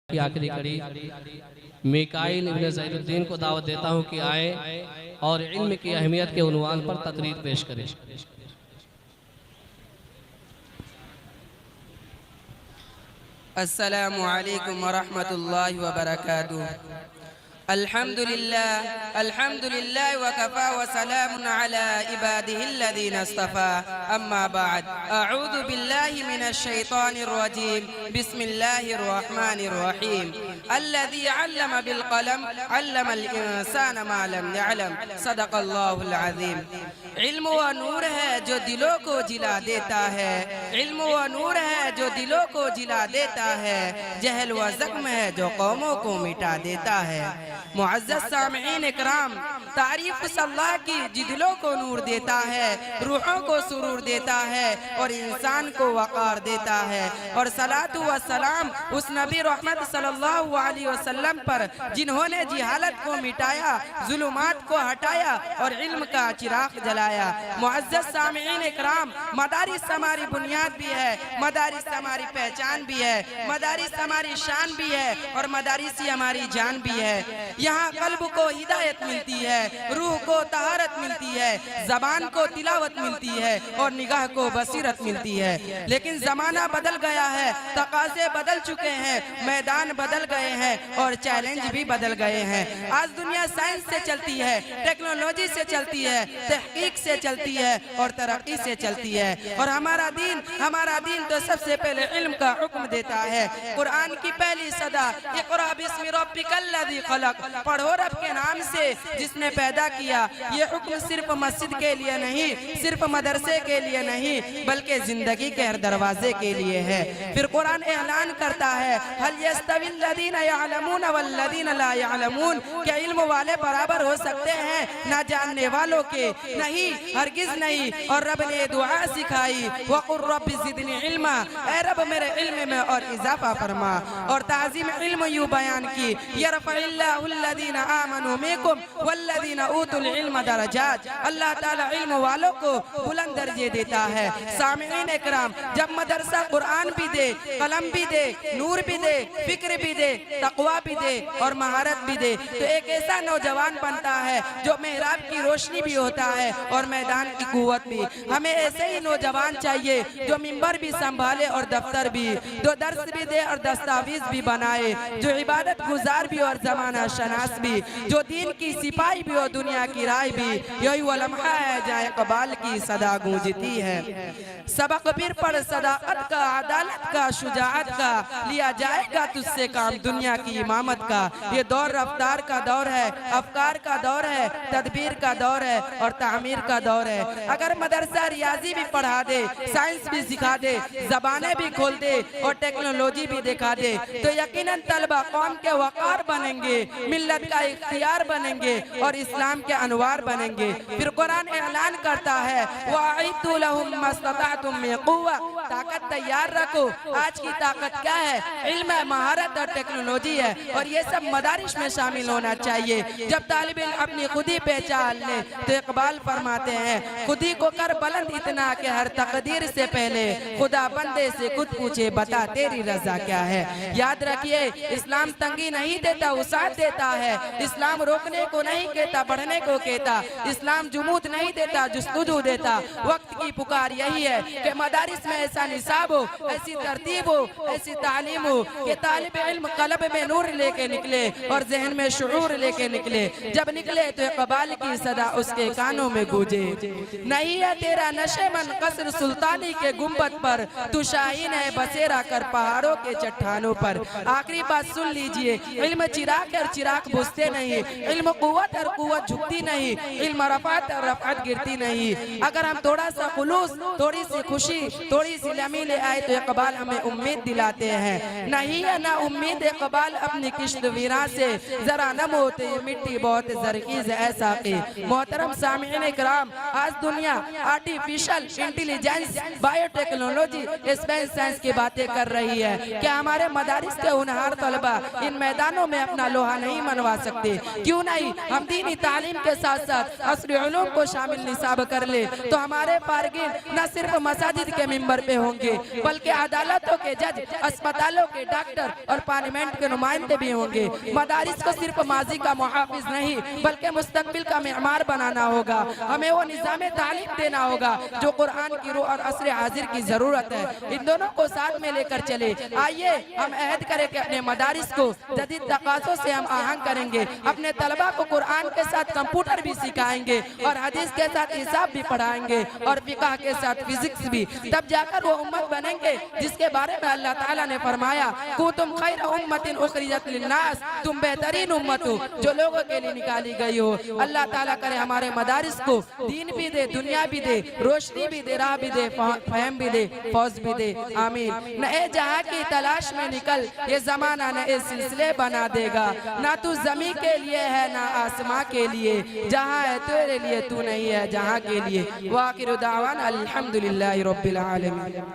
की आखिरी कड़ी मिकाइल इब्न ज़ैनुद्दीन को दावत देता हूँ कि आए और इल्म की अहमियत के उन्वान पर तकरीर पेश करें। अस्सलामु अलैकुम वरहमतुल्लाहि वबरकातुहू। अल्हम्दुलिल्लाह वकफ़ा वसलामुन अला इबादिहिल्लज़ीना इस्तफ़ा, अम्मा बाद। अऊज़ु बिल्लाहि मिनश शैतानिर रजीम, बिस्मिल्लाहिर रहमानिर रहीम। अल्लज़ी अल्लम बिल क़लम अल्लमल इंसाना मा लम यअलम, सदक़ल्लाहुल अज़ीम। इल्म व नूर है जो दिलों को जिला देता है, इल्म व नूर है जो दिलों को जिला देता है, जहल व ज़ख्म है जो कौमों को मिटा देता है। मुअज़्ज़ज़ सामिईन इकराम, तारीफ अल्लाह की जो दिलों को नूर देता है, रूहों को सुरूर देता है और इंसान को वक़ार देता है। और सलातु व सलाम उस नबी रहमत सल्लल्लाहु अलैहि वसल्लम पर जिन्होंने जिहालत को मिटाया, जुल्मात को हटाया और इल्म का चिराग जलाया। मुअज़्ज़ज़ सामिईन इकराम, मदारिस हमारी बुनियाद भी है, मदारिस हमारी पहचान भी है, मदारिस हमारी शान भी है और मदारिस ही हमारी जान भी है। यहाँ कल्ब को हिदायत मिलती है, रूह को तहारत मिलती है, जबान को तिलावत मिलती है और निगाह को बसीरत मिलती है। लेकिन जमाना बदल गया है, तकाज़े बदल चुके हैं, मैदान बदल गए हैं और चैलेंज भी बदल गए हैं। आज दुनिया साइंस से चलती है, टेक्नोलॉजी से चलती है, तहकीक से चलती है और तरक्की से चलती है। और हमारा दीन तो सबसे पहले इल्म का हुक्म देता है। कुरान की पहली सदा इक़रा बिस्मि रब्बिकल्लज़ी खलक़, पढ़ो रब के नाम से जिसने पैदा किया। ये हुक्म सिर्फ मस्जिद के लिए नहीं, सिर्फ मदरसे के लिए नहीं, बल्कि जिंदगी के हर दरवाजे के लिए है। फिर कुरान ऐलान करता है, हल यस्तविल्लज़ीना यअलमून वल्लज़ीना ला यअलमून, क्या इल्म वाले बराबर हो सकते हैं ना जानने वालों के? नहीं, हरगिज नहीं। और रब ने दुआ सिखाई, वक़ुर रब्बि ज़िदनी इल्मा, ऐ रब मेरे इल्म में और इजाफा फरमा। और ताज़ीम इल्म यूं बयान की, यरफ़इल्लाहुल्लज़ीना आमनू मिनकुम वल्लज़ीना ऊतुल इल्म दरजात, अल्लाह ताला इल्म वालों को बुलंद दर्जे देता है। सामिईन इकराम, जब मदरसा कुरान भी दे, कलम भी दे, नूर भी दे, फिक्र भी दे, तक़वा भी दे और महारत भी दे, तो एक ऐसा नौजवान बनता है जो मेहराब की रोशनी भी होता है और मैदान की कुव्वत भी। हमें ऐसे ही नौजवान चाहिए जो मिंबर भी संभाले और दफ्तर भी, जो दर्स भी दे और दस्तावेज भी बनाए, जो इबादत गुजार भी और जमाना शनास भी, जो दीन की सिपाही भी और दुनिया की राय भी। यही वो लम्हा है जहाँ इक़बाल की सदा गूंजती है, सबक फिर पढ़ सदाकत का, अदालत का, शुजाअत का, लिया जाएगा तुझसे काम दुनिया की इमामत का। ये दौर रफ्तार का दौर है, अफकार का दौर है, तदबीर का दौर है और तामीर का दौर है। अगर मदरसा रियाजी भी पढ़ा दे, साइंस भी सिखा दे, जबानें भी खोल दे और टेक्नोलॉजी भी दिखा दे, तो यकीनन तलबा कौम के वक़ार बनेंगे, मिल्लत का इख्तियार बनेंगे और इस्लाम के अनवार बनेंगे। फिर कुरान ऐलान करता है, वअइद्दू लहुम मस्तताअतुम मिन कुव्वा, ताकत तैयार रखो। आज की ताकत क्या है? इल्म, महारत और टेक्नोलॉजी है और ये सब मदारिस में शामिल होना चाहिए। जब तालिब इल्म अपनी खुदी पहचान ले तो इक़बाल फरमाते हैं, खुदी को कर बुलंद इतना कि हर तकदीर से पहले खुदा बंदे से खुद पूछे, बता तेरी रजा क्या है। याद रखिए, इस्लाम तंगी नहीं देता, उसात देता है। इस्लाम रोकने को नहीं कहता, बढ़ने को कहता। इस्लाम जुमूत नहीं देता, जुस्तुजू देता। वक्त की पुकार यही है कि मदारिस में ऐसा निसाब हो, ऐसी तरतीब हो, ऐसी तालीम हो कि तालिब इल्म कल्ब में नूर लेके निकले और जहन में शुऊर लेके निकले। जब निकले तो इक़बाल की सदा उसके कानों में गूंजे, नहीं है तेरा नशेमन कसर सुल्तानी के गुंबद पर, तू शाहीन है बसेरा कर पहाड़ों के चट्टानों पर। आखिरी बात सुन लीजिए, इल्म चिराग और चिराग बुझते नहीं, इल्म कुव्वत और कुव्वत झुकती नहीं, इल्म रफ़ात और रफ़ात गिरती नहीं। अगर हम थोड़ा सा खुलूस, थोड़ी सी खुशी, थोड़ी सी नमी ले आए तो इक़बाल हमें उम्मीद दिलाते हैं। नहीं है ना उम्मीद इक़बाल अपनी किश्त वीरा से, जरा नम होते ये मिट्टी बहुत ज़रख़ीज़ ऐसा की। मोहतरम सामिईन इकराम, आज दुनिया artificial intelligence, biotechnology, space science की बातें कर रही है। क्या हमारे मदारिस के होनहार तलबा इन मैदानों में अपना लोहा नहीं मनवा सकते? क्यों नहीं? हम दीन दीनी तालीम के साथ साथ असली उलूम को शामिल निसाब कर ले तो हमारे फारगिन न सिर्फ मसाजिद के मिंबर पे होंगे बल्कि अदालतों के जज, अस्पतालों के डॉक्टर और पार्लियामेंट के नुमाइंदे भी होंगे। मदारिस को सिर्फ माजी का मुहाफिज नहीं बल्कि मुस्तकबिल का मेहमान बनाना होगा। हमें वो निज़ाम तालीम देना होगा जो कुरान की रूह और असर हाजिर की जरूरत है। इन दोनों को साथ में लेकर चले। आइए हम अहद करें कि अपने मदारिस को जदीद तकाज़ों से हम आहंग करेंगे। अपने तलबा को कुरान के साथ कंप्यूटर भी सिखाएंगे और हदीस के साथ हिसाब भी पढ़ाएंगे और फिक़ह के साथ फिजिक्स भी। तब जाकर वो उम्मत बनेंगे जिसके बारे में अल्लाह ताला ने फरमाया कुंतुम खैर उम्मतिन उखरिजत लिन्नास, तुम बेहतरीन उम्मत हो जो लोगों के लिए निकाली गई हो। अल्लाह ताला करे हमारे मदारिस को दीन भी दे, दुनिया भी दे, रोशनी भी दे, राह भी दे, फहम भी दे, फौज भी दे। आमीन। नए जहां की तलाश में निकल, ये जमाना नए सिलसिले बना देगा। ना तू जमी के लिए है ना आसमां के लिए, जहां है तेरे लिए तू नहीं है जहां के लिए। वाखिर दावाना अल्हम्दुलिल्लाहि रब्बिल आलमीन।